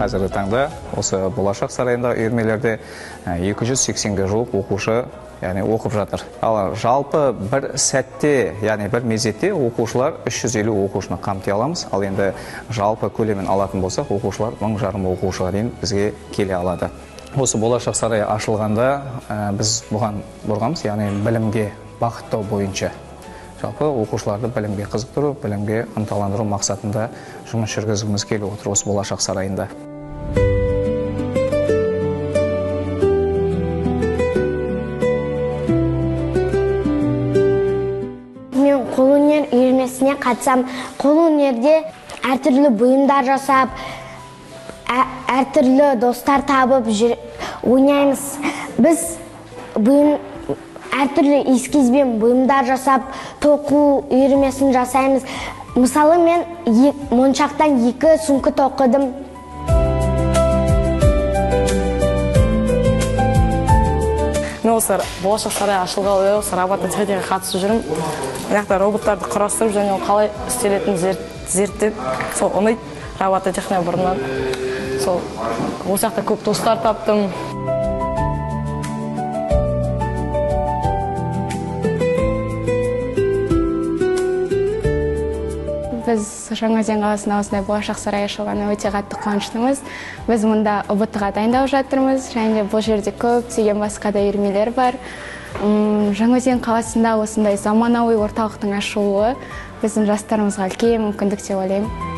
қазіргі таңда осы болашақ сарайында үйірмелерде 280-ге жуық оқушы оқып жатыр. Ал жалпы бір сәтте, бір мезетте оқушылар 350 оқушыны қамти аламыз. Ал енді жалпы көлемін алатын болсақ, оқушылар 1000 оқушыға дейін бізге келе алады. Осы болашақ сарай ашылғанда біз бұған бұрғамыз, білімге бағыттау бойынша. Жалпы оқушыларды білімге қызықтыру, білімге ынталандыру мақсатында жұмыс жүргізгіміз келіп отыр осы болашақ сарайында. Мен қолөнер үйірмесіне қатысам. Қолөнерде әртүрлі бұйымдар жасап, әртүрлі достар табып ойнаймыз. Біз әртүрлі эскизбен бұйымдар жасап, тоқу үйірмесін жасаймыз. Мысалы, мен моншақтан 2 сумка тоқыдым. Мен осы болашақ сарай ашылғалы осы роботты техникаға қатысып жүрмін. Мына роботтарды құрастырып, және қалай істелетінін зерттеп, сол ұнайды роботты техника бұрыннан. Сол осы жақта көп достар таптым. Біз Жаңаөзен қаласында осындай болашақ сарай ашылғанына өте қатты қуаныштымыз. Біз мұнда ұбт-ға дайындалып жатырмыз, және бұл жерде көптеген басқа да үйірмелер бар. Жаңаөзен қаласында осындай заманауи орталықтың ашылуы біздің жастарымызға үлкен мүмкіндік деп ойлаймын.